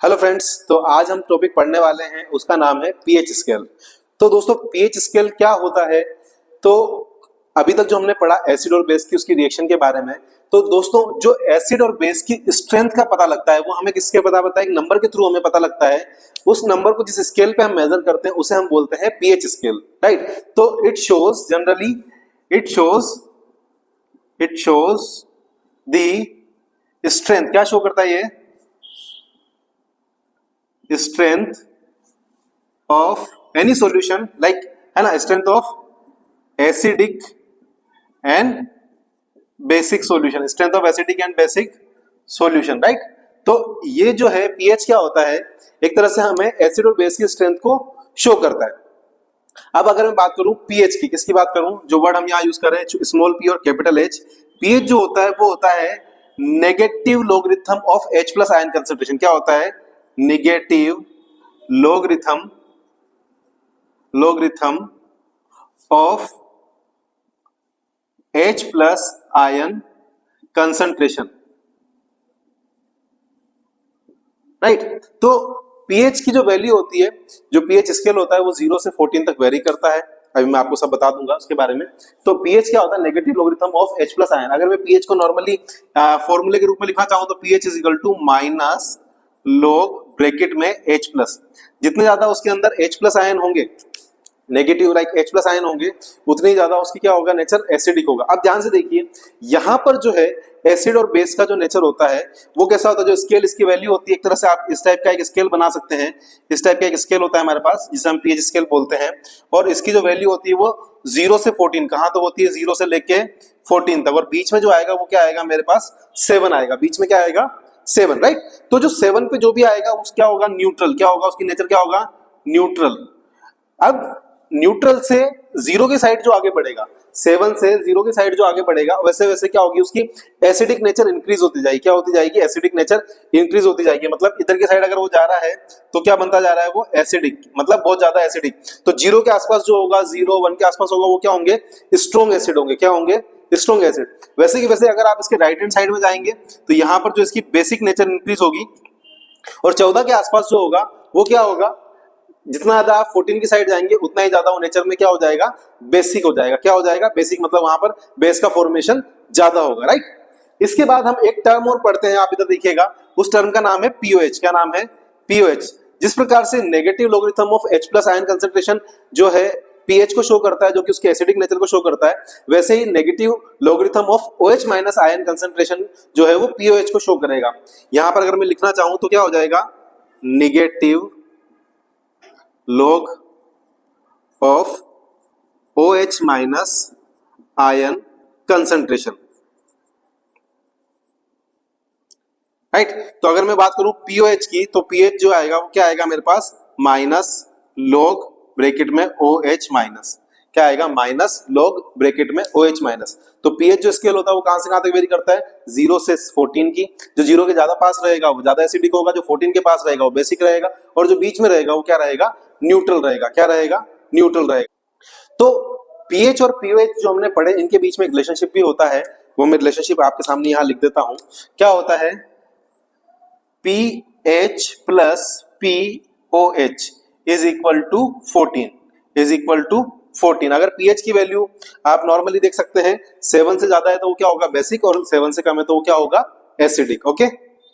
Hello friends, तो आज हम टॉपिक पढ़ने वाले हैं, उसका नाम है पीएच स्केल। तो दोस्तों पीएच स्केल क्या होता है? तो अभी तक जो हमने पढ़ा एसिड और बेस की उसकी रिएक्शन के बारे में। तो दोस्तों जो एसिड और बेस की स्ट्रेंथ का पता लगता है वो हमें किसके पता है? एक नंबर के थ्रू हमें पता लगता है। उस नंबर को जिस स्केल पे हम मेजर करते हैं उसे हम बोलते हैं पीएच स्केल, राइट? तो it shows generally it shows the strength. क्या शो करता है ये? Strength of any solution, like है ना, strength of acidic and basic solution, strength of acidic and basic solution, right? तो ये जो है पीएच क्या होता है, एक तरह से हमें एसिड और बेस की स्ट्रेंथ को शो करता है। अब अगर मैं बात करूं पीएच की, किसकी बात करूं? जो वर्ड हम यहां यूज कर रहे हैं स्मॉल पी और कैपिटल एच। पीएच जो होता है वो होता है negative logarithm of H plus ion concentration. क्या होता है? Negative logarithm of H plus ion concentration, right? तो pH की जो वैल्यू होती है, जो pH स्केल होता है वो 0 से 14 तक वेरी करता है। अभी मैं आपको सब बता दूंगा उसके बारे में। तो pH क्या होता है? Negative logarithm of H plus ion. अगर मैं pH को नॉर्मली फॉर्मूले के रूप में लिखना चाहूं तो pH is equal to minus log bracket में H प्लस। जितने ज्यादा उसके अंदर H प्लस आयन होंगे, negative like H plus ion होंगे, उतनी ज्यादा उसकी क्या होगा? नेचर एसिडिक होगा। अब ध्यान से देखिए, यहां पर जो है एसिड और बेस का जो नेचर होता है वो कैसा होता है? जो स्केल इसकी वैल्यू होती है, एक तरह से आप इस टाइप का एक स्केल बना सकते हैं। इस टाइप का एक स्केल होता है हमारे पास जिसे हम पीएच स्केल बोलते हैं, और इसकी जो वैल्यू होती है वो 0 से 14, कहां तक होती है? 0 से लेके 14 तक। और बीच में जो आएगा वो क्या आएगा? मेरे पास 7 आएगा। बीच में क्या आएगा? 7, राइट? तो जो 7 पे जो भी आएगा वो क्या होगा? न्यूट्रल। क्या होगा? उसकी नेचर क्या होगा? न्यूट्रल। अब न्यूट्रल से 0 की साइड जो आगे बढ़ेगा, 7 से 0 की साइड जो आगे बढ़ेगा, वैसे वैसे क्या होगी? उसकी एसिडिक नेचर इंक्रीज होती जाएगी। क्या होती जाएगी? एसिडिक नेचर इंक्रीज होती जाएगी। मतलब इधर की साइड अगर वो जा रहा है तो क्या बनता जा रहा है? वो एसिडिक, मतलब बहुत ज्यादा एसिडिक। तो 0 के आसपास जो होगा, 0 1 के आसपास होगा, वो क्या होंगे? स्ट्रॉन्ग एसिड होंगे। क्या होंगे? Strong acid. वैसे की वैसे अगर आप इसके राइट हैंड साइड में जाएंगे तो यहां पर जो इसकी बेसिक नेचर इंक्रीज होगी, और 14 के आसपास जो होगा वो क्या होगा? जितना ज्यादा आप 14 की साइड जाएंगे उतना ही ज्यादा वो नेचर में क्या हो जाएगा? बेसिक हो जाएगा। क्या हो जाएगा? बेसिक। मतलब वहां पर बेस का फॉर्मेशन ज्यादा होगा, राइट? इसके बाद हम एक टर्म और पढ़ते हैं, आप इधर देखिएगा। उस टर्म का नाम है पीओएच। क्या नाम है? पीओएच। जिस प्रकार से negative logarithm of H plus ion concentration जो है पीएच को शो करता है, जो कि उसके एसिडिक नेचर को शो करता है, वैसे ही negative logarithm of OH minus ion concentration जो है वो पीओएच को शो करेगा। यहां पर अगर मैं लिखना चाहूं तो क्या हो जाएगा? Negative log of OH minus ion concentration, right? तो अगर मैं बात करूं पीओएच की, तो पीएच जो आएगा वो क्या आएगा मेरे पास? माइनस log ब्रैकेट में OH माइनस। क्या आएगा? माइनस log ब्रैकेट में OH माइनस। तो पीएच जो स्केल होता है वो कहां से कहां तक वेरी करता है? 0 से 14 की। जो 0 के ज्यादा पास रहेगा वो ज्यादा एसिडिक होगा, जो 14 के पास रहेगा वो बेसिक रहेगा, और जो बीच में रहेगा वो क्या रहेगा? न्यूट्रल रहेगा। क्या रहेगा? न्यूट्रल रहेगा। तो पीएच और पीओएच जो हमने पढ़े, इनके बीच में एक रिलेशनशिप भी होता है। वो मैं रिलेशनशिप आपके सामने यहां लिख देता हूं। क्या होता है? PH plus pOH is equal to 14, is equal to 14। अगर पीएच की वैल्यू आप नॉर्मली देख सकते हैं 7 से ज्यादा है तो वो क्या होगा? बेसिक, और 7 से कम है तो वो क्या होगा? एसिडिक। ओके,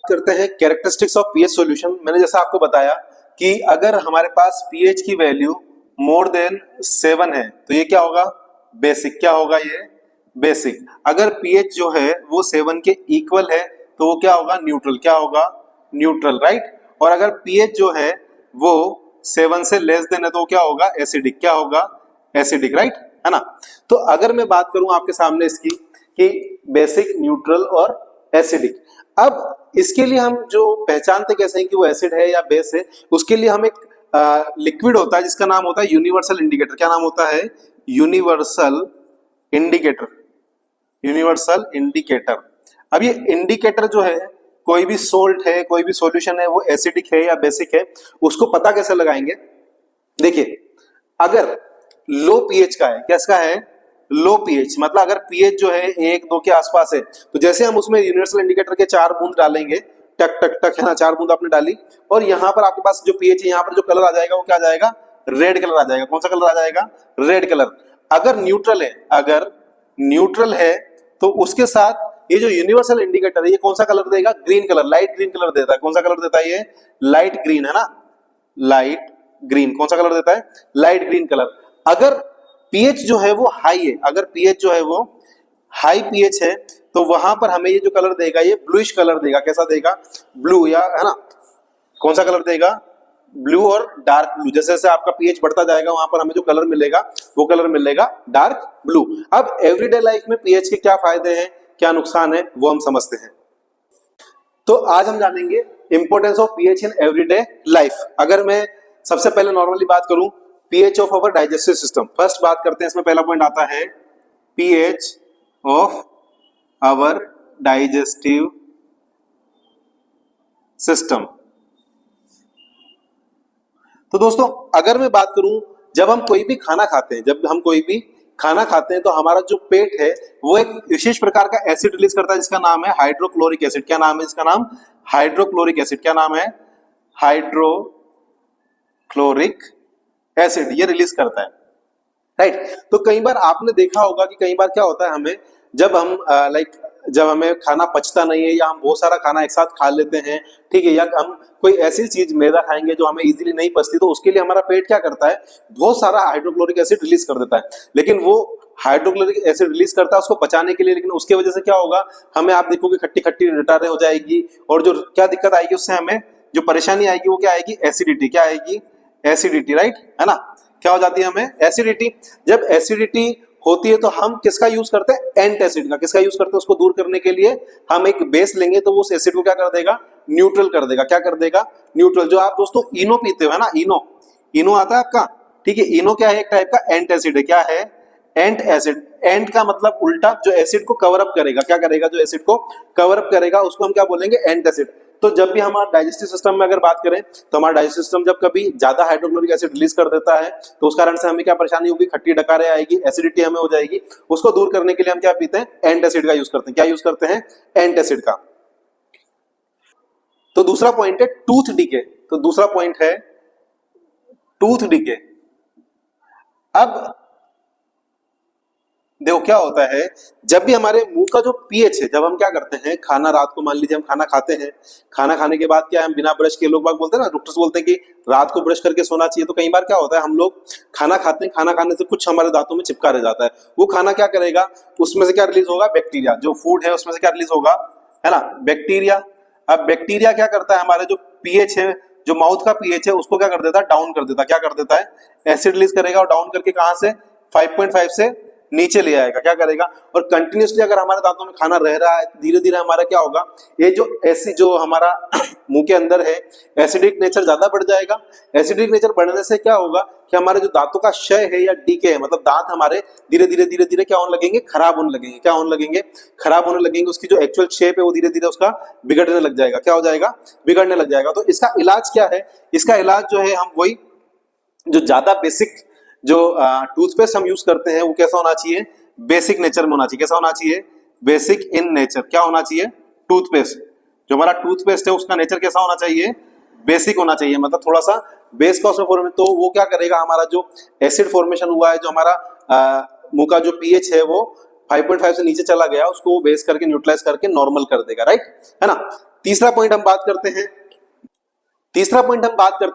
करते हैं कैरेक्टरिस्टिक्स ऑफ पीएच सॉल्यूशन। मैंने जैसा आपको बताया कि अगर हमारे पास पीएच की वैल्यू मोर देन 7 है तो ये क्या होगा? बेसिक। क्या होगा? ये बेसिक। अगर पीएच जो है वो 7 के इक्वल है तो वो क्या होगा? न्यूट्रल। क्या होगा? Neutral, right? और अगर पीएच जो है वो 7 से लेस देन है तो क्या होगा? एसिडिक। क्या होगा? Acidic, right? है ना? तो अगर मैं बात करूं आपके सामने इसकी कि बेसिक, न्यूट्रल और एसिडिक, अब इसके लिए हम जो पहचानते कैसे हैं कि वो एसिड है या बेस है, उसके लिए हम एक लिक्विड होता है जिसका नाम होता है यूनिवर्सल इंडिकेटर। क्या नाम होता है? Universal indicator. Universal indicator. अब ये इंडिकेटर जो है, कोई भी सोल्ट है, कोई भी सॉल्यूशन है, वो एसिडिक है या बेसिक है, उसको पता कैसे लगाएंगे? देखिए, अगर लो पीएच का है, कैसा है? लो पीएच, मतलब अगर पीएच जो है 1 2 के आसपास है, तो जैसे हम उसमें यूनिवर्सल इंडिकेटर के 4 बूंद डालेंगे टक टक टक, है ना, 4 बूंद आपने डाली, और यहाँ पर आपके पास जो पीएच है, यहाँ पर जो कलर आ जाएगा वो क्या आ जाएगा, रेड कलर आ जाएगा। कौन सा कलर आ जाएगा, रेड कलर। अगर न्यूट्रल है तो उसके साथ ये जो यूनिवर्सल इंडिकेटर है ये कौन सा कलर देगा, green colour, light green colour देता है। कौन सा कलर देता है ये, लाइट ग्रीन, है ना, लाइट ग्रीन। कौन सा कलर देता है, लाइट ग्रीन कलर। अगर पीएच जो है वो हाई है, अगर पीएच जो है वो हाई पीएच है तो वहां पर हमें ये जो कलर देगा ये ब्लूइश कलर देगा। कैसा देगा, ब्लू, या है ना, कौन सा कलर देगा, ब्लू और डार्क ब्लू। जैसे जैसे आपका पीएच बढ़ता जाएगा वहां पर हमें जो कलर मिलेगा वो कलर मिलेगा डार्क ब्लू। अब एवरीडे लाइफ में पीएच के क्या फायदे हैं, क्या नुकसान है, वो हम समझते हैं। तो आज हम जानेंगे importance of pH in everyday life. अगर मैं सबसे पहले नॉर्मली बात करूं, pH of our digestive system, first बात करते हैं, इसमें पहला पॉइंट आता है pH of our digestive system. तो दोस्तों अगर मैं बात करूं, जब हम कोई भी खाना खाते हैं तो हमारा जो पेट है वो एक विशेष प्रकार का एसिड रिलीज करता है जिसका नाम है हाइड्रोक्लोरिक एसिड। क्या नाम है इसका, नाम हाइड्रोक्लोरिक एसिड। क्या नाम है, हाइड्रोक्लोरिक एसिड, ये रिलीज करता है, राइट। तो कई बार आपने देखा होगा कि कई बार क्या होता है, हमें जब हम जब हमें खाना पचता नहीं है या हम बहुत सारा खाना एक साथ खा लेते हैं, ठीक है, या हम कोई ऐसी चीज मैदा खाएंगे जो हमें इजीली नहीं पचती, तो उसके लिए हमारा पेट क्या करता है, बहुत सारा हाइड्रोक्लोरिक एसिड रिलीज कर देता है। लेकिन वो हाइड्रोक्लोरिक एसिड रिलीज करता है उसको पचाने के लिए, लेकिन उसकी वजह से क्या होगा, हमें आप देखोगे खट्टी खट्टी डटारे हो जाएगी, और जो क्या दिक्कत आएगी उससे हमें जो परेशानी आएगी वो क्या आएगी, एसिडिटी। क्या आएगी, एसिडिटी, राइट, है ना। क्या हो जाती है हमें, एसिडिटी। जब एसिडिटी होती है तो हम किसका यूज करते हैं, एंटासिड का। किसका यूज करते हैं, उसको दूर करने के लिए हम एक बेस लेंगे तो वो उस एसिड को क्या कर देगा, न्यूट्रल कर देगा। क्या कर देगा, न्यूट्रल। जो आप दोस्तों इनो पीते हो, है ना, इनो आता है आपका, ठीक है। इनो क्या है, एक टाइप का एंटासिड है। क्या है, एंट एसिड। एंट का मतलब उल्टा, जो एसिड को कवर अप करेगा। क्या करेगा, जो एसिड को कवर अप करेगा उसको हम क्या बोलेंगे, एंटासिड। तो जब भी हमारा डाइजेस्टिव सिस्टम में अगर बात करें तो हमारा डाइजेस्टिव सिस्टम जब कभी ज्यादा हाइड्रोक्लोरिक एसिड रिलीज कर देता है तो उस कारण से हमें क्या परेशानी होगी, खट्टी डकारे आएगी, एसिडिटी हमें हो जाएगी। उसको दूर करने के लिए हम क्या पीते हैं, एंटासिड का यूज करते हैं। क्या यूज करते हैं, एंटासिड का। तो दूसरा पॉइंट है टूथ डीके। तो दूसरा पॉइंट है टूथ डीके। अब देखो क्या होता है, जब भी हमारे मुंह का जो पीएच है, जब हम क्या करते हैं, खाना रात को मान लीजिए हम खाना खाते हैं, खाना खाने के बाद क्या हम बिना ब्रश के, लोग बाग बोलते हैं ना, डॉक्टर्स बोलते हैं कि रात को ब्रश करके सोना चाहिए। तो कई बार क्या होता है, हम लोग खाना खाते हैं, खाना खाने से कुछ हमारे दांतों में चिपका रह जाता है। वो खाना क्या करेगा, उसमें से क्या रिलीज होगा, बैक्टीरिया। जो फूड है उसमें से क्या रिलीज होगा, है ना, बैक्टीरिया। अब बैक्टीरिया क्या करता है, हमारे जो पीएच है, जो माउथ का पीएच है उसको क्या कर देता है, डाउन कर देता है। क्या कर देता है, एसिड रिलीज करेगा, और डाउन करके कहां से, 5.5 से नीचे ले आएगा। क्या करेगा, और कंटिन्यूसली अगर हमारे दांतों में खाना रह रहा है, धीरे धीरे हमारा क्या होगा, ये जो ऐसी जो हमारा मुंह के अंदर है, एसिडिक नेचर ज्यादा बढ़ जाएगा। एसिडिक नेचर बढ़ने से क्या होगा कि हमारे जो दांतों का क्षय है या डीके है, मतलब दांत हमारे धीरे धीरे क्या होने लगेंगे, खराब होने लगेंगे। क्या होने लगेंगे, खराब होने लगेंगे। उसकी जो एक्चुअल शेप है वो धीरे धीरे उसका बिगड़ने लग जाएगा। क्या हो जाएगा, बिगड़ने लग जाएगा। तो इसका इलाज क्या है, इसका इलाज जो है, हम वही जो ज्यादा बेसिक जो टूथपेस्ट हम यूज करते हैं वो कैसा होना चाहिए, बेसिक नेचर में होना चाहिए। कैसा होना चाहिए, बेसिक इन नेचर। क्या होना चाहिए, टूथपेस्ट, जो हमारा टूथपेस्ट है उसका नेचर कैसा होना चाहिए, बेसिक होना चाहिए। मतलब थोड़ा सा बेस का उसमें फॉर्मेशन, तो वो क्या करेगा, हमारा जो एसिड फॉर्मेशन हुआ है, जो हमारा मुंह का जो पीएच है वो 5.5 से नीचे चला गया, उसको वो बेस करके न्यूट्रलाइज करके नॉर्मल कर देगा, राइट, है ना। तीसरा पॉइंट हम बात करते हैं,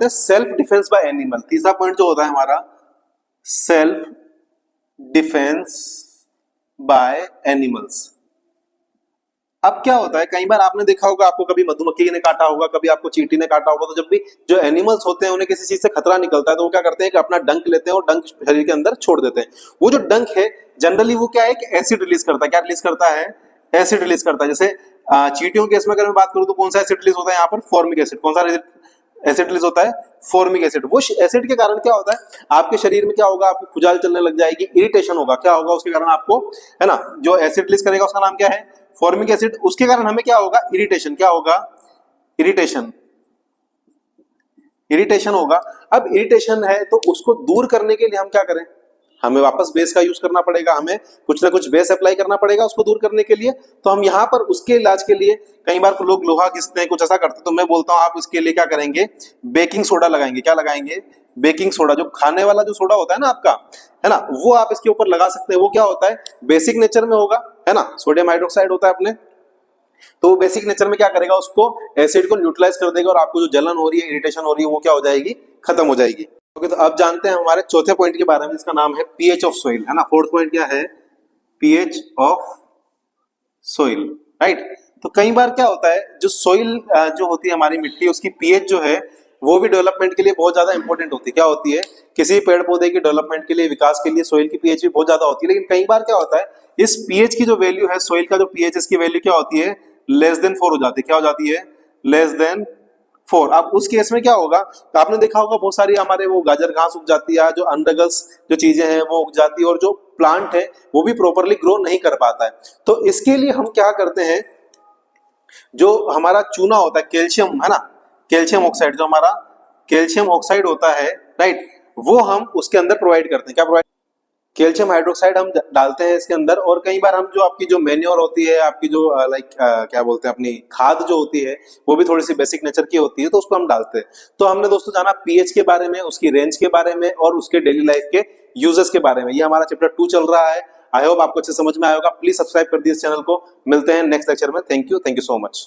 सेल्फ डिफेंस बाय एनिमल। तीसरा पॉइंट जो होता है हमारा, सेल्फ डिफेंस बाय एनिमल्स। अब क्या होता है, कई बार आपने देखा होगा, आपको कभी मधुमक्खी ने काटा होगा, कभी आपको चींटी ने काटा होगा, तो जब भी जो एनिमल्स होते हैं उन्हें किसी चीज से खतरा निकलता है तो वो क्या करते हैं कि अपना डंक लेते हैं और डंक शरीर के अंदर छोड़ देते हैं। वो जो डंक है जनरली वो क्या है कि एसिड रिलीज करता है। क्या रिलीज करता है, एसिड रिलीज करता है। जैसे चींटियों के केस में अगर मैं बात करूं तो कौन सा एसिड रिलीज होता है यहाँ पर, फॉर्मिक एसिड। कौन सा एसिड रिलीज होता है, फॉर्मिक एसिड। वो एसिड के कारण क्या होता है, आपके शरीर में क्या होगा, आपको खुजाल चलने लग जाएगी, इरिटेशन होगा। क्या होगा उसके कारण आपको, है ना, जो एसिड रिलीज करेगा उसका नाम क्या है, फॉर्मिक एसिड। उसके कारण हमें क्या होगा, इरिटेशन। क्या होगा, इरिटेशन, इरिटेशन होगा। अब इरिटेशन है तो उसको दूर करने के लिए हम क्या करें, हमें वापस बेस का यूज करना पड़ेगा, हमें कुछ ना कुछ बेस अप्लाई करना पड़ेगा उसको दूर करने के लिए। तो हम यहाँ पर उसके इलाज के लिए कई बार लोग लोहा घिसते हैं, कुछ ऐसा करते हैं, तो मैं बोलता हूँ आप उसके लिए क्या करेंगे, बेकिंग सोडा लगाएंगे। क्या लगाएंगे? बेकिंग सोडा, जो खाने वाला जो सोडा होता है ना आपका, है ना, वो आप इसके ऊपर लगा सकते हैं। वो क्या होता है, बेसिक नेचर में होगा, है ना, सोडियम हाइड्रोक्साइड होता है अपने, तो वो बेसिक नेचर में क्या करेगा, उसको एसिड को न्यूट्रलाइज कर देगा और आपको जो जलन हो रही है, इरिटेशन हो रही है, वो क्या हो जाएगी, खत्म हो जाएगी। ओके, तो अब जानते हैं हमारे चौथे पॉइंट के बारे में, जिसका नाम है पीएच ऑफ सोइल, है ना। फोर्थ पॉइंट क्या है, पीएच ऑफ सोइल, राइट। तो कई बार क्या होता है, जो सोइल जो होती है हमारी मिट्टी, उसकी पीएच जो है वो भी डेवलपमेंट के लिए बहुत ज्यादा इंपॉर्टेंट होती है। क्या होती है, किसी पेड़ पौधे की डेवलपमेंट के लिए, विकास के लिए सोइल की पीएच भी बहुत ज्यादा होती है। लेकिन कई बार क्या होता है, इस पीएच की जो वैल्यू है, सोइल का जो पीएच, इसकी वैल्यू क्या होती है, लेस देन 4 हो जाती है। क्या हो जाती है, लेस देन 4। अब उस केस में क्या होगा, तो आपने देखा होगा बहुत सारी हमारे वो गाजर घास उग जाती है, जो अंडरगस जो चीजें हैं वो उग जाती है, और जो प्लांट है वो भी प्रॉपरली ग्रो नहीं कर पाता है। तो इसके लिए हम क्या करते हैं, जो हमारा चूना होता है, कैल्शियम, है ना, कैल्शियम ऑक्साइड, जो हमारा कैल्शियम ऑक्साइड होता है, राइट, वो हम उसके अंदर प्रोवाइड करते हैं। क्या प्रोवाइड, कैल्शियम हाइड्रोक्साइड हम डालते हैं इसके अंदर। और कई बार हम जो आपकी जो मेन्योर होती है, आपकी जो क्या बोलते हैं, अपनी खाद जो होती है, वो भी थोड़ी सी बेसिक नेचर की होती है, तो उसको हम डालते हैं। तो हमने दोस्तों जाना पीएच के बारे में, उसकी रेंज के बारे में, और उसके डेली लाइफ के यूजेस के बारे में। ये हमारा चैप्टर 2 चल रहा है। आई होप आपको अच्छे समझ में आया होगा। प्लीज सब्सक्राइब कर दिए इस चैनल को। मिलते हैं नेक्स्ट लेक्चर में। Thank you so much.